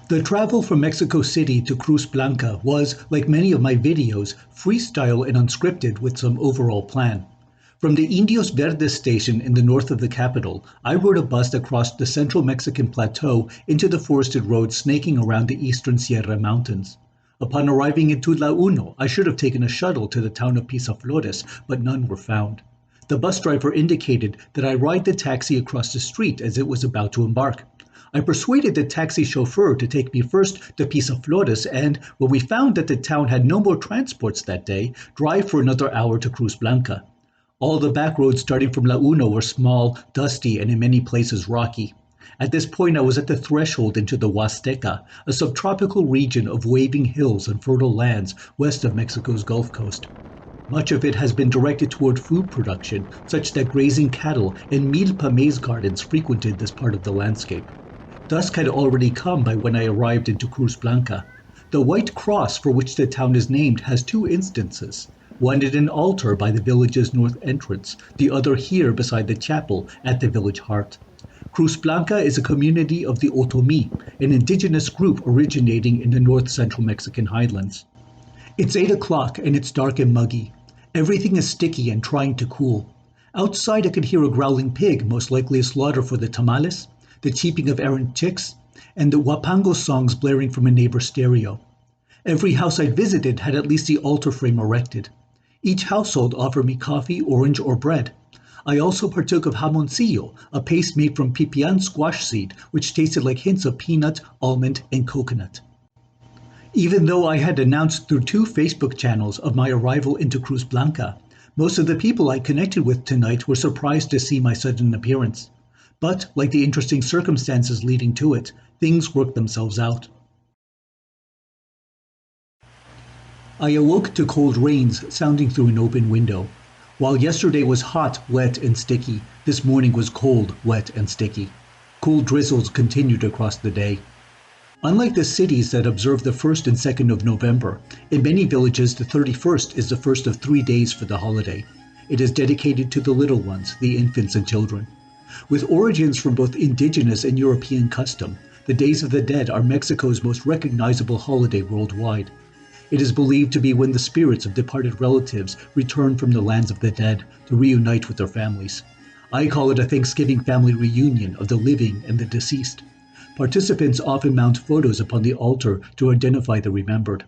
The travel from Mexico City to Cruz Blanca was, like many of my videos, freestyle and unscripted with some overall plan. From the Indios Verdes station in the north of the capital, I rode a bus across the central Mexican plateau into the forested road snaking around the eastern Sierra Mountains. Upon arriving in Tula I should have taken a shuttle to the town of Pisaflores, but none were found. The bus driver indicated that I ride the taxi across the street as it was about to embark. I persuaded the taxi chauffeur to take me first to Pisaflores and, when we found that the town had no more transports that day, drive for another hour to Cruz Blanca. All the back roads starting from La Uno were small, dusty, and in many places rocky. At this point I was at the threshold into the Huasteca, a subtropical region of waving hills and fertile lands west of Mexico's Gulf Coast. Much of it has been directed toward food production, such that grazing cattle and milpa maize gardens frequented this part of the landscape. Dusk had already come by when I arrived into Cruz Blanca. The white cross for which the town is named has two instances, one at an altar by the village's north entrance, the other here beside the chapel at the village heart. Cruz Blanca is a community of the Otomi, an indigenous group originating in the north-central Mexican highlands. It's 8 o'clock and it's dark and muggy. Everything is sticky and trying to cool. Outside I could hear a growling pig, most likely a slaughter for the tamales, the cheeping of errant chicks, and the huapango songs blaring from a neighbor's stereo. Every house I visited had at least the altar frame erected. Each household offered me coffee, orange, or bread. I also partook of jamoncillo, a paste made from pipián squash seed, which tasted like hints of peanut, almond, and coconut. Even though I had announced through 2 Facebook channels of my arrival into Cruz Blanca, most of the people I connected with tonight were surprised to see my sudden appearance. But, like the interesting circumstances leading to it, things worked themselves out. I awoke to cold rains sounding through an open window. While yesterday was hot, wet, and sticky, this morning was cold, wet, and sticky. Cool drizzles continued across the day. Unlike the cities that observe the 1st and 2nd of November, in many villages the 31st is the first of 3 days for the holiday. It is dedicated to the little ones, the infants and children. With origins from both indigenous and European custom, the Days of the Dead are Mexico's most recognizable holiday worldwide. It is believed to be when the spirits of departed relatives return from the lands of the dead to reunite with their families. I call it a Thanksgiving family reunion of the living and the deceased. Participants often mount photos upon the altar to identify the remembered.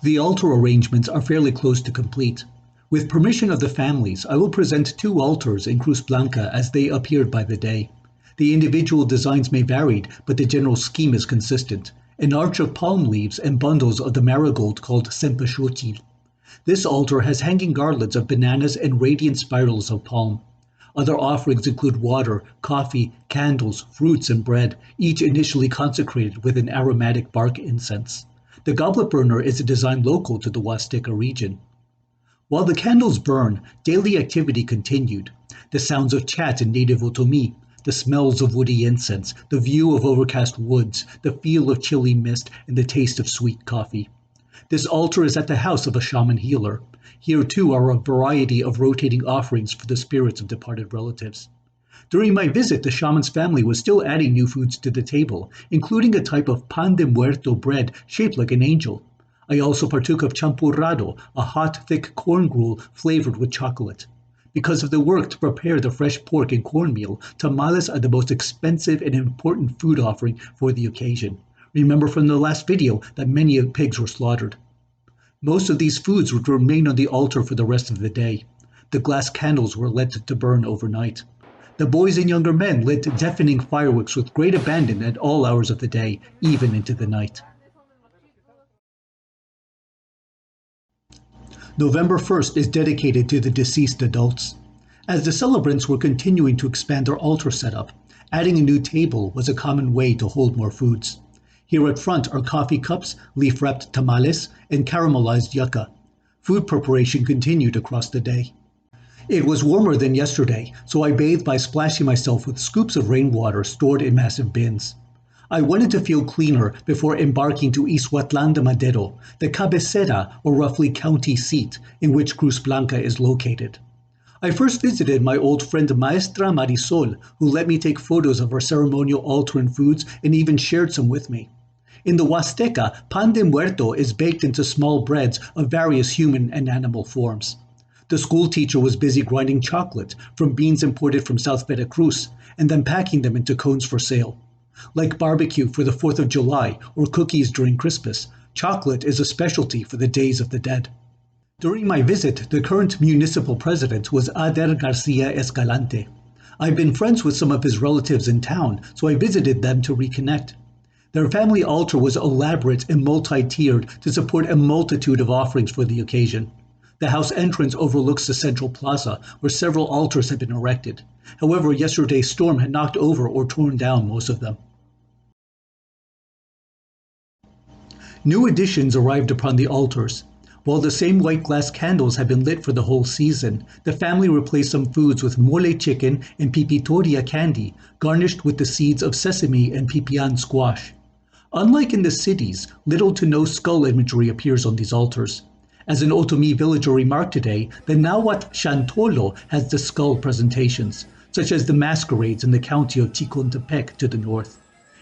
The altar arrangements are fairly close to complete. With permission of the families, I will present 2 altars in Cruz Blanca as they appeared by the day. The individual designs may vary, but the general scheme is consistent. An arch of palm leaves and bundles of the marigold called cempasúchil. This altar has hanging garlands of bananas and radiant spirals of palm. Other offerings include water, coffee, candles, fruits, and bread, each initially consecrated with an aromatic bark incense. The goblet burner is a design local to the Huasteca region. While the candles burn, daily activity continued. The sounds of chat in native Otomi, the smells of woody incense, the view of overcast woods, the feel of chilly mist, and the taste of sweet coffee. This altar is at the house of a shaman healer. Here too are a variety of rotating offerings for the spirits of departed relatives. During my visit, the shaman's family was still adding new foods to the table, including a type of pan de muerto bread shaped like an angel. I also partook of champurrado, a hot, thick corn gruel flavored with chocolate. Because of the work to prepare the fresh pork and cornmeal, tamales are the most expensive and important food offering for the occasion. Remember from the last video that many pigs were slaughtered. Most of these foods would remain on the altar for the rest of the day. The glass candles were let to burn overnight. The boys and younger men lit deafening fireworks with great abandon at all hours of the day, even into the night. November 1st is dedicated to the deceased adults. As the celebrants were continuing to expand their altar setup, adding a new table was a common way to hold more foods. Here at front are coffee cups, leaf-wrapped tamales, and caramelized yucca. Food preparation continued across the day. It was warmer than yesterday, so I bathed by splashing myself with scoops of rainwater stored in massive bins. I wanted to feel cleaner before embarking to Ixhuatlán de Madero, the cabecera, or roughly county seat, in which Cruz Blanca is located. I first visited my old friend Maestra Marisol, who let me take photos of her ceremonial altar and foods and even shared some with me. In the Huasteca, pan de muerto is baked into small breads of various human and animal forms. The school teacher was busy grinding chocolate from beans imported from South Veracruz and then packing them into cones for sale. Like barbecue for the 4th of July or cookies during Christmas, chocolate is a specialty for the Days of the Dead. During my visit, the current municipal president was Ader Garcia Escalante. I've been friends with some of his relatives in town, so I visited them to reconnect. Their family altar was elaborate and multi-tiered to support a multitude of offerings for the occasion. The house entrance overlooks the central plaza, where several altars had been erected. However, yesterday's storm had knocked over or torn down most of them. New additions arrived upon the altars. While the same white glass candles had been lit for the whole season, the family replaced some foods with mole chicken and pipitoria candy, garnished with the seeds of sesame and pipián squash. Unlike in the cities, little to no skull imagery appears on these altars. As an Otomi villager remarked today, the Nahuatl Xantolo has the skull presentations, such as the masquerades in the county of Chicontepec to the north.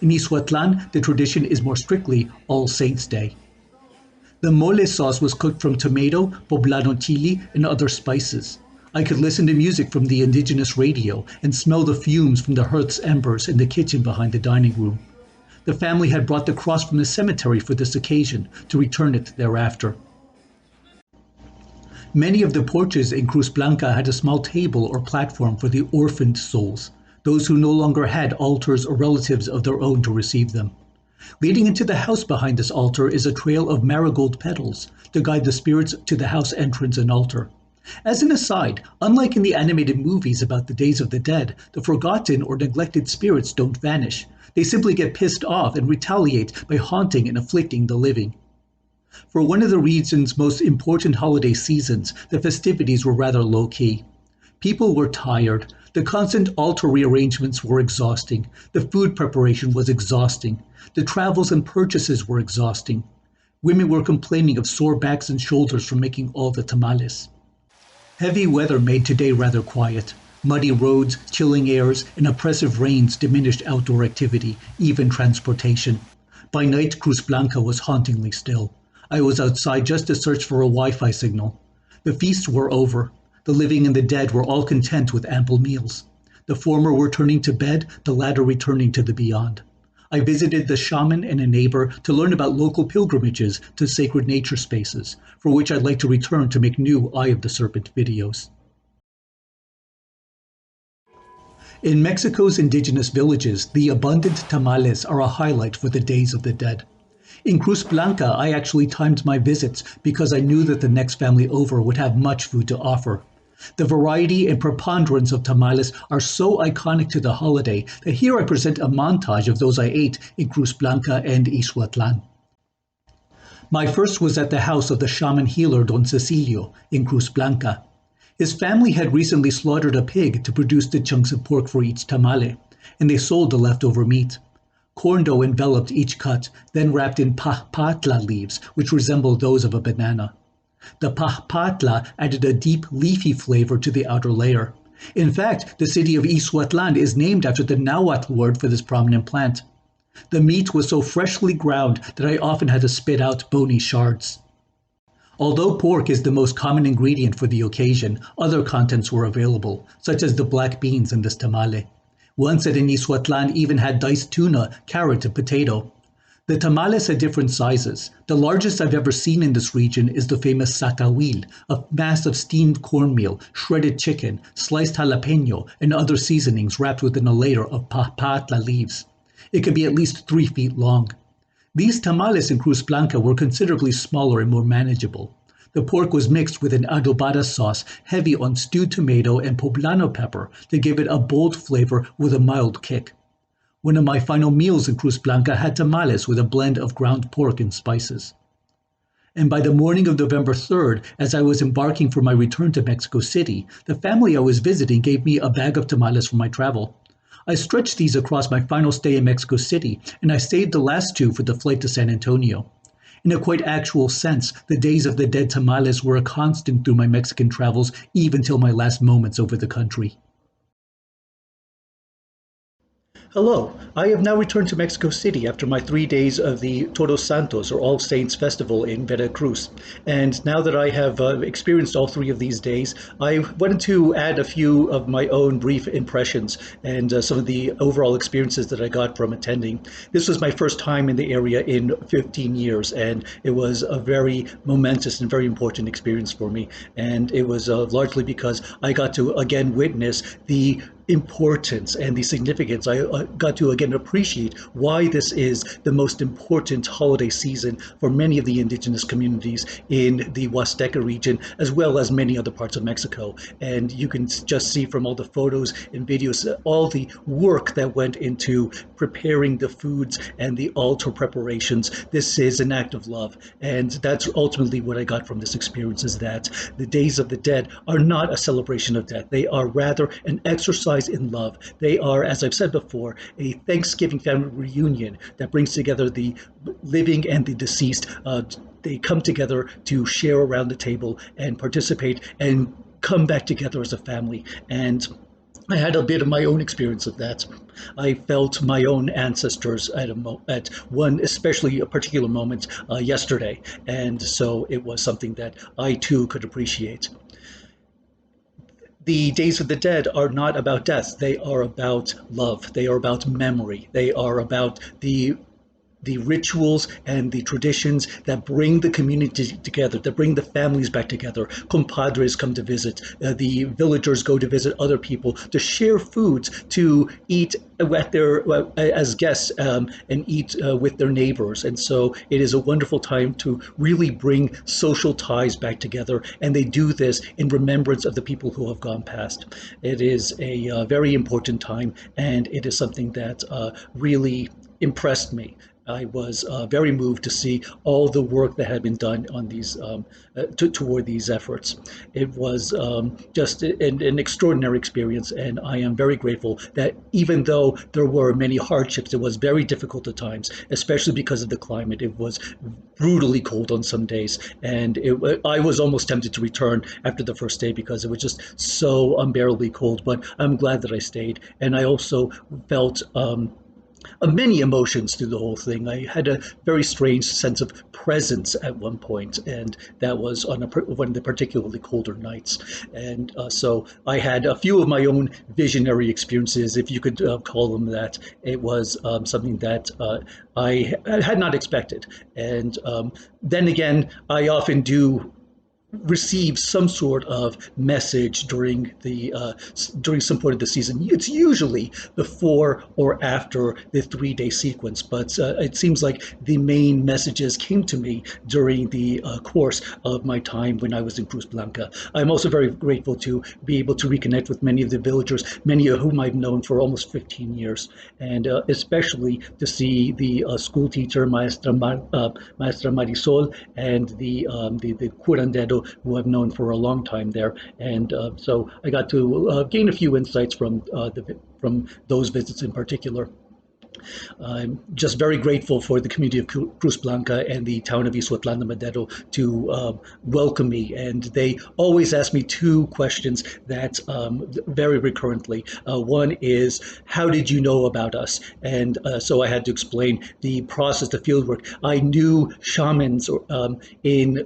In Ixhuatlán, the tradition is more strictly All Saints' Day. The mole sauce was cooked from tomato, poblano chili, and other spices. I could listen to music from the indigenous radio and smell the fumes from the hearth's embers in the kitchen behind the dining room. The family had brought the cross from the cemetery for this occasion to return it thereafter. Many of the porches in Cruz Blanca had a small table or platform for the orphaned souls, those who no longer had altars or relatives of their own to receive them. Leading into the house behind this altar is a trail of marigold petals to guide the spirits to the house entrance and altar. As an aside, unlike in the animated movies about the Days of the Dead, the forgotten or neglected spirits don't vanish. They simply get pissed off and retaliate by haunting and afflicting the living. For one of the region's most important holiday seasons, the festivities were rather low-key. People were tired. The constant altar rearrangements were exhausting. The food preparation was exhausting. The travels and purchases were exhausting. Women were complaining of sore backs and shoulders from making all the tamales. Heavy weather made today rather quiet. Muddy roads, chilling airs, and oppressive rains diminished outdoor activity, even transportation. By night, Cruz Blanca was hauntingly still. I was outside just to search for a Wi-Fi signal. The feasts were over. The living and the dead were all content with ample meals. The former were turning to bed, the latter returning to the beyond. I visited the shaman and a neighbor to learn about local pilgrimages to sacred nature spaces, for which I'd like to return to make new Eye of the Serpent videos. In Mexico's indigenous villages, the abundant tamales are a highlight for the Days of the Dead. In Cruz Blanca, I actually timed my visits because I knew that the next family over would have much food to offer. The variety and preponderance of tamales are so iconic to the holiday that here I present a montage of those I ate in Cruz Blanca and Ixhuatlán. My first was at the house of the shaman healer Don Cecilio in Cruz Blanca. His family had recently slaughtered a pig to produce the chunks of pork for each tamale, and they sold the leftover meat. Corn dough enveloped each cut, then wrapped in pahpatla leaves, which resembled those of a banana. The pahpatla added a deep, leafy flavor to the outer layer. In fact, the city of Ixhuatlán is named after the Nahuatl word for this prominent plant. The meat was so freshly ground that I often had to spit out bony shards. Although pork is the most common ingredient for the occasion, other contents were available, such as the black beans in this tamale. One set in Ixhuatlán even had diced tuna, carrot, and potato. The tamales had different sizes. The largest I've ever seen in this region is the famous sacahuil, a mass of steamed cornmeal, shredded chicken, sliced jalapeno, and other seasonings wrapped within a layer of pahpatla leaves. It could be at least 3 feet long. These tamales in Cruz Blanca were considerably smaller and more manageable. The pork was mixed with an adobada sauce heavy on stewed tomato and poblano pepper to give it a bold flavor with a mild kick. One of my final meals in Cruz Blanca had tamales with a blend of ground pork and spices. And by the morning of November 3rd, as I was embarking for my return to Mexico City, the family I was visiting gave me a bag of tamales for my travel. I stretched these across my final stay in Mexico City, and I saved the last 2 for the flight to San Antonio. In a quite actual sense, the Days of the Dead tamales were a constant through my Mexican travels, even till my last moments over the country. Hello, I have now returned to Mexico City after my 3 days of the Todos Santos or All Saints Festival in Veracruz. And now that I have experienced all 3 of these days, I wanted to add a few of my own brief impressions and some of the overall experiences that I got from attending. This was my first time in the area in 15 years, and it was a very momentous and very important experience for me. And it was largely because I got to again witness the importance and the significance. I got to again appreciate why this is the most important holiday season for many of the indigenous communities in the Huasteca region, as well as many other parts of Mexico. And you can just see from all the photos and videos all the work that went into preparing the foods and the altar preparations. This is an act of love, and that's ultimately what I got from this experience, is that the Days of the Dead are not a celebration of death. They are rather an exercise in love. They are, as I've said before, a Thanksgiving family reunion that brings together the living and the deceased. They come together to share around the table and participate and come back together as a family. And I had a bit of my own experience of that. I felt my own ancestors at one, especially a particular moment yesterday, and so it was something that I too could appreciate. The Days of the Dead are not about death. They are about love. They are about memory. They are about the rituals and the traditions that bring the community together, that bring the families back together. Compadres come to visit. The villagers go to visit other people, to share foods, to eat at their as guests, and eat with their neighbors. And so it is a wonderful time to really bring social ties back together. And they do this in remembrance of the people who have gone past. It is a very important time, and it is something that really impressed me. I was very moved to see all the work that had been done on these toward these efforts. It was just an extraordinary experience, and I am very grateful that even though there were many hardships, it was very difficult at times, especially because of the climate. It was brutally cold on some days, and I was almost tempted to return after the first day because it was just so unbearably cold. But I'm glad that I stayed, and I also felt many emotions through the whole thing. I had a very strange sense of presence at one point, and that was on one of the particularly colder nights. And so I had a few of my own visionary experiences, if you could call them that. It was something that I had not expected. And then again, I often do receive some sort of message during some point of the season. It's usually before or after the 3 day sequence, but it seems like the main messages came to me during the course of my time when I was in Cruz Blanca. I'm also very grateful to be able to reconnect with many of the villagers, many of whom I've known for almost 15 years, and especially to see the school teacher, Maestra Marisol, and the curandero, who I've known for a long time there. And so I got to gain a few insights from those visits in particular. I'm just very grateful for the community of Cruz Blanca and the town of Ixhuatlán de Madero to welcome me. And they always ask me two questions that very recurrently. One is, how did you know about us? And so I had to explain the process, the fieldwork. I knew shamans in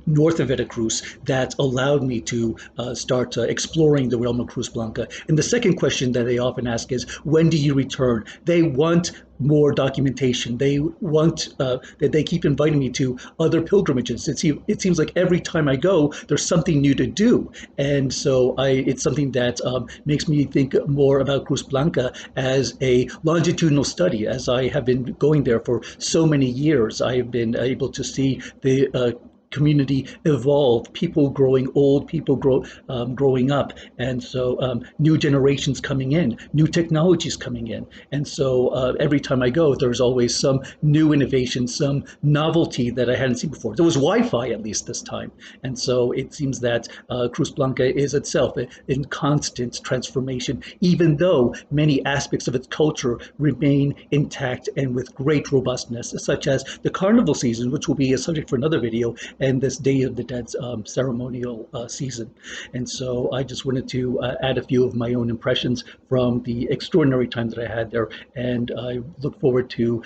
north of Veracruz that allowed me to start exploring the realm of Cruz Blanca. And the second question that they often ask is, when do you return? They want more documentation. They want that they keep inviting me to other pilgrimages. It seems like every time I go, there's something new to do, and so it's something that makes me think more about Cruz Blanca as a longitudinal study. As I have been going there for so many years, I have been able to see the community evolve, people growing old, people growing up, and so new generations coming in, new technologies coming in. And so every time I go, there's always some new innovation, some novelty that I hadn't seen before. There was Wi-Fi, at least this time. And so it seems that Cruz Blanca is itself in constant transformation, even though many aspects of its culture remain intact and with great robustness, such as the carnival season, which will be a subject for another video, and this Day of the Dead's ceremonial season. And so I just wanted to add a few of my own impressions from the extraordinary time that I had there. And I look forward to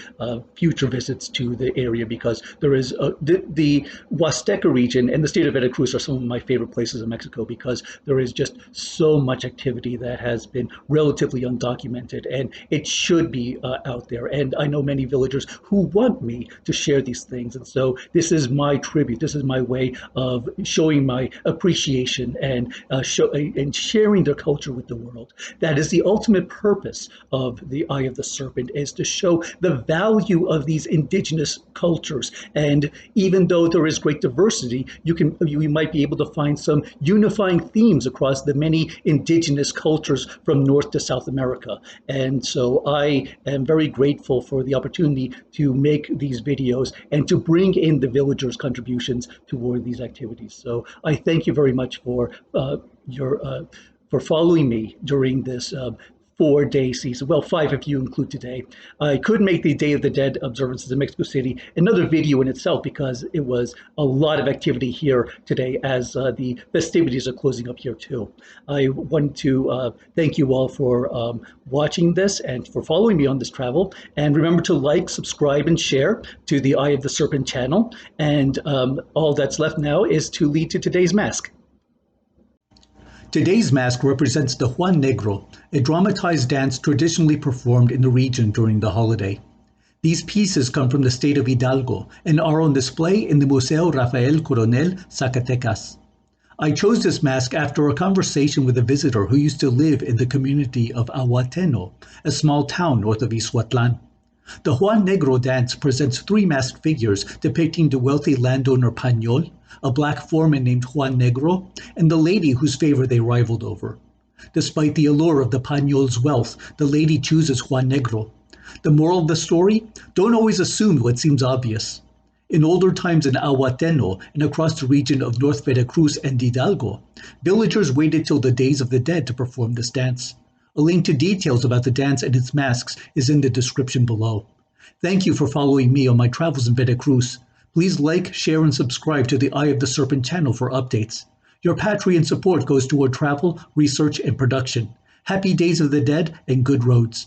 future visits to the area, because there is the Huasteca region and the state of Veracruz are some of my favorite places in Mexico, because there is just so much activity that has been relatively undocumented, and it should be out there. And I know many villagers who want me to share these things. And so this is my tribute. This is my way of showing my appreciation and sharing their culture with the world. That is the ultimate purpose of the Eye of the Serpent, is to show the value of these indigenous cultures. And even though there is great diversity, you might be able to find some unifying themes across the many indigenous cultures from North to South America. And so I am very grateful for the opportunity to make these videos and to bring in the villagers' contributions toward these activities. So I thank you very much for for following me during this 4-day season. Well, 5 if you include today. I could make the Day of the Dead observances in Mexico City another video in itself, because it was a lot of activity here today as the festivities are closing up here too. I want to thank you all for watching this and for following me on this travel. And remember to like, subscribe, and share to the Eye of the Serpent channel. And all that's left now is to lead to today's mask. Today's mask represents the Juanegro, a dramatized dance traditionally performed in the region during the holiday. These pieces come from the state of Hidalgo and are on display in the Museo Rafael Coronel, Zacatecas. I chose this mask after a conversation with a visitor who used to live in the community of Ahuateno, a small town north of Ixhuatlán. The Juanegro dance presents 3 masked figures depicting the wealthy landowner Pañol, a black foreman named Juanegro, and the lady whose favor they rivaled over. Despite the allure of the Pañol's wealth, the lady chooses Juanegro. The moral of the story? Don't always assume what seems obvious. In older times in Ahuateno and across the region of North Veracruz and Hidalgo, villagers waited till the Days of the Dead to perform this dance. A link to details about the dance and its masks is in the description below. Thank you for following me on my travels in Veracruz. Please like, share, and subscribe to the Eye of the Serpent channel for updates. Your Patreon support goes toward travel, research, and production. Happy Days of the Dead and good roads.